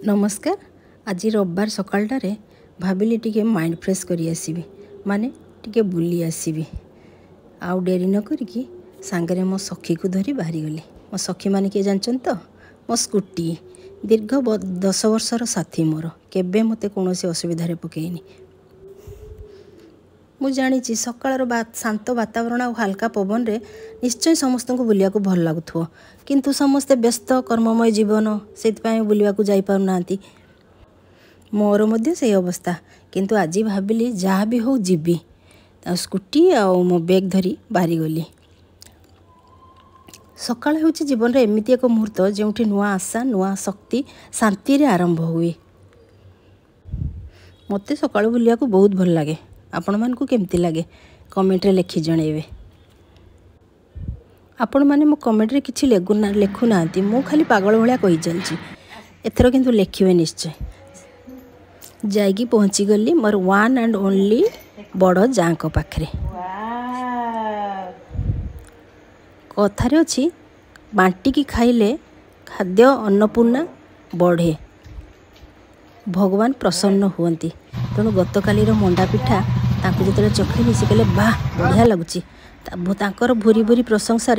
नमस्कार। आज रविवार सकाळटारे भाविली टिके माइंड फ्रेश करी आसीबी माने टिके बुली आसीबी आउ डेरी न करिकी सांगरे मो सखी को धरी बाहरी गली। मो सखी माने के जानचन तो मो स्कूटी दीर्घ 10 वर्षर साथी मोर केबे मते कोनोसी असुविधा रे पकेइनी। मु जानी सकाळर शांत वातावरण और हल्का पवन रे निश्चय समस्त को बुलिया को भल लगुथो किंतु समस्ते व्यस्त कर्ममय जीवन से बुलिया को जाई पार नांती। मोर मध्य से अवस्था किंतु आज भाविली जहाँ भी हो जीवी स्कूटी आ मो बैग धरी बाहरी गली। सकाळ होची जीवन रे एमिति एक मुहूर्त जोंठी नुआ आशा नुआ शक्ति शांति रे आरंभ हुए। मते सकाळ बुलिया को बहुत भल लगे। आपण मान को केमती लगे कमेंट रे लिखि जणेबे। आपण माने मो कमेंट रे किछि लेखु नांती मो खाली पागल भलिया कहि चलछि एथरो किंतु लिखिबे निश्चय। जाइकी पहुँची गली मोर वन एंड ओनली बड़ जांको पाखरे। कथारे अछि बांटी की खाइले खाद्य अन्नपूर्णा बढ़े भगवान प्रसन्न हुअंती। तेणु गत कालीर मंडा पिठा ताकू जो चखली से कहले बाह बढ़िया लगुच ताकर भूरी भूरी प्रशंसा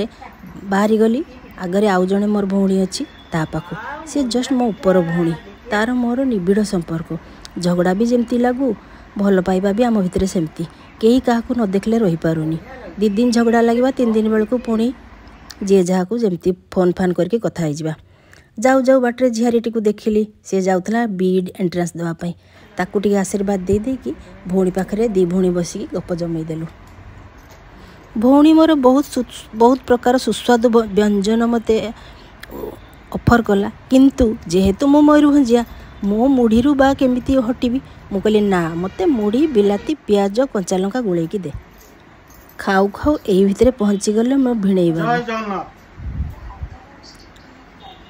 बाहरी गली। आगरे आउ जड़े मोर भौणी अच्छी ता पाखु सी जस्ट मो उपर भौणी तार मोर निबिड़ संपर्क झगड़ा भी जमती लागू भल पाइबा भी आम भितर सेमती कहीं क्या न देखले रही पारुनी। 2 दिन झगड़ा लगे 3 दिन बेलू पुणी जी जहाँ को जमती फोन फान करके कथा हो जाऊ जाऊ बाटे झियारीटी को देखिली सी जाऊला बीड एंट्रांस देवाई ताकू टी आशीर्वाद दे देकी भौणी पाखे 2 भौणी बसिकी गप जमई देलु। भौणी मोर बहुत प्रकार सुस्वादु व्यंजन मते ऑफर कला किंतु जेहेतु मो मयूरभंजिया मो मुढ़ी बा केमिति हटिबी मु कहली ना मते मुढ़ी बिलाती प्याज कंचा लंका गुलेकी दे। खाऊ खाऊ एही भितरे पहुँची गले मो भिणेइबा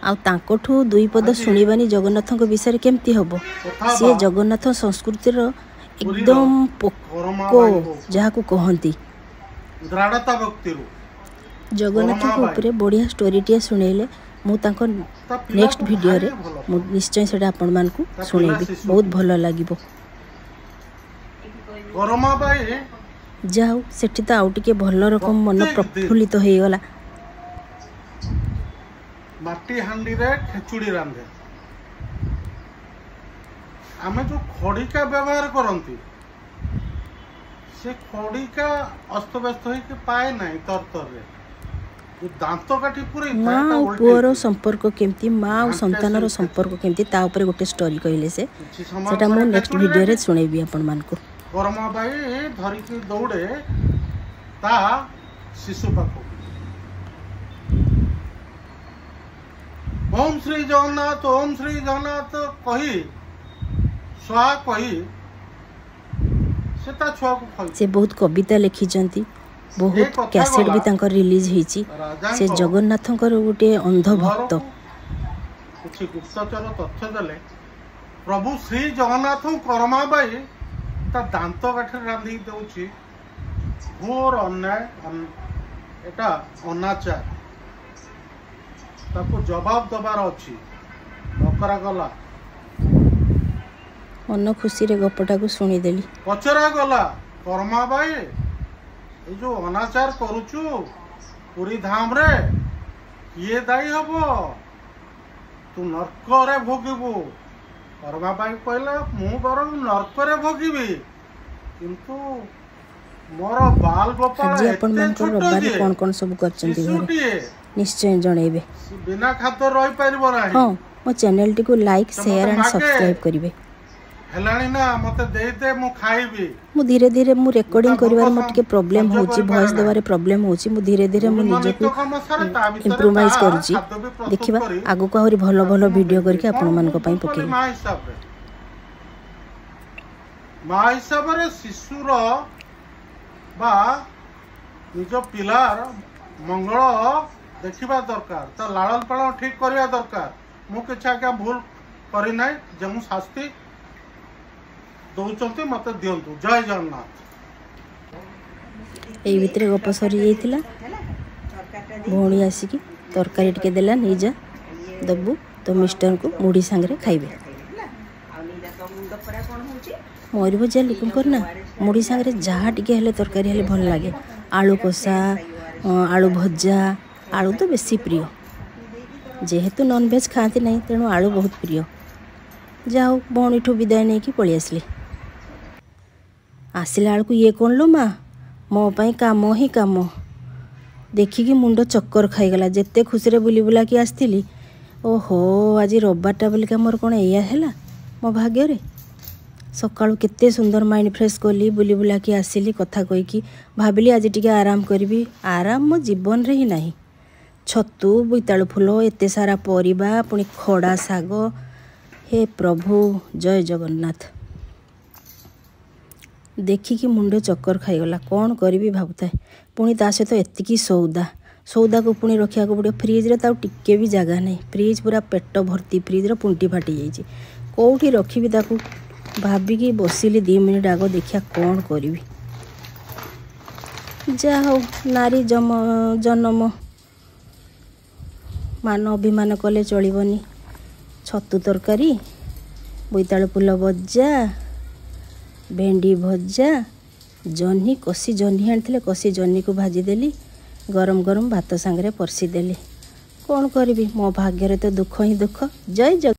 आउ तांकोठू 2 पद शुणिबानी जगन्नाथ विषय केमती हम सी जगन्नाथ संस्कृतिर एकदम पोको जहाँ को कहती जगन्नाथ ऊपर बढ़िया स्टोरीटे शुणेले मु तांको नेक्स्ट वीडियो रे मु निश्चय से आपण मान को शुणेबी बहुत भल लागिबो। जाऊ सेठी तो आउ टिके भल रकम मन प्रफुल्लित हो गला। माटी हांडी रे खेचुड़ी रांधे आमे जो खड़िका व्यवहार करती से खड़िका अस्त व्यस्त हो पाए नहीं तरतर रे दांत काठी पूरे माँ पुअर संपर्क केमती माँ और संतानर संपर्क केमती ता ऊपर गोटे स्टोरी कहले से सेटा मु नेक्स्ट वीडियो रे सुनेबी आपण मान को। कर्मा बाई धरी के दौड़े ता शिशु पाखो ओम श्री जगन्नाथ कही स्वा कही से छुआ को से बहुत कविता लिखिचंती बहुत कैसेट भी तांकर रिलीज होईची से जगन्नाथंकर गोटे अंध भक्त कुछ गुप्तचर तथ्य देले प्रभु श्री जगन्नाथ कर्मा बाई ता दांत काठी रांधी देउची घोर अन्याय एटा अनाचार ताको जवाब दबार अच्छी बकरा गला मन खुशी रे गपटा को सुनी देली पचरा गला कर्मा बाई ए जो अनाचार करूचु पूरी धाम रे किए दाई हबो तू नरक रे भोगिबू। कर्मा बाई कहला मु बर नरक रे भोगिबी किंतु मोर बाल गोपाल जी अपन मन को रबारी कोन सब करचंती घरे निश्चय जणेबे बिना खाद्य रही पारिबो नाही। हां मो चैनल टी को लाइक शेयर एंड सब्सक्राइब करिवे हेलानी ना मते दे दे मु खाइबी। मु धीरे धीरे मु रिकॉर्डिंग करिवार मो टिके प्रॉब्लम होची वॉइस देवारे प्रॉब्लम होची मु धीरे धीरे मु निजे को इंप्रूवाइज करूची देखिबा आगु को और भलो भलो वीडियो करके आपण मान को पई पके मां हिसाब रे शिशुर बा निज पिलार मंगल देखा दरकार तो लालन पालन ठीक करवा दरकार मु किसी आज्ञा भूल करना जो शास्ति दौरान मत दिंतु। जय जगन्नाथ। यही भितर गप सरी जाइतिला भौणी आसिकी तरकारी टिके देला नहीं जा दबू तो मिस्टर को मुढ़ी सांगरे खाइबे। मयूरभंजिया लोकंर ना मुढ़ी सांगे जहाँ टिके हेले तरकारी हेले भल लगे आलू कषा आलू भजा आलू तो बेसी प्रिय जेहेतु नॉनवेज खाती नहीं तेणु आलू बहुत प्रिय जाओ भौणी ठू विदाय नहीं कि पलि आसली आसला बेलू ये कौन लो माँ मो पाई काम ही काम देखिकी मुंड चक्कर खाईगला जिते खुशी बुली बुला कि आसती ओहो आज रविवारटा बोलिका मोर कौन या है मो भाग्य सकाळू केते सुंदर माइंड फ्रेश कली बुली बुला कि आसिली कथा कहीकि भाविली आज टिके आराम करी आराम मो जीवन रे ही नहीं छतु बोईतालु फूल एते सारा परिबा पुणी खड़ा साग हे प्रभु जय जगन्नाथ देखिकी मुंड चक्कर खाईगला कौन करी भावुए पुणी ता सहित एतिकी सौदा को पुणी रखा पड़ो फ्रिज रे टिके भी जगह नहीं फ्रिज पूरा पेट भर्ती फ्रिज रो पुंटी फाटी जाइए कौटी रखी ताकू भाविकी बसिली 2 मिनिट आग देखिया कौन करी जा हो नारी जन्म मान अभिमान कले चलबनी छतु तरकारी बोईतालु फूल भजा भेंडी भजा जह्नी कषी जह्नी आनी कषी जह्नी को भाजीदेली गरम गरम भात सांगे परसीदेली कौन करी मो भाग्य तो दुख ही दुख जय जग।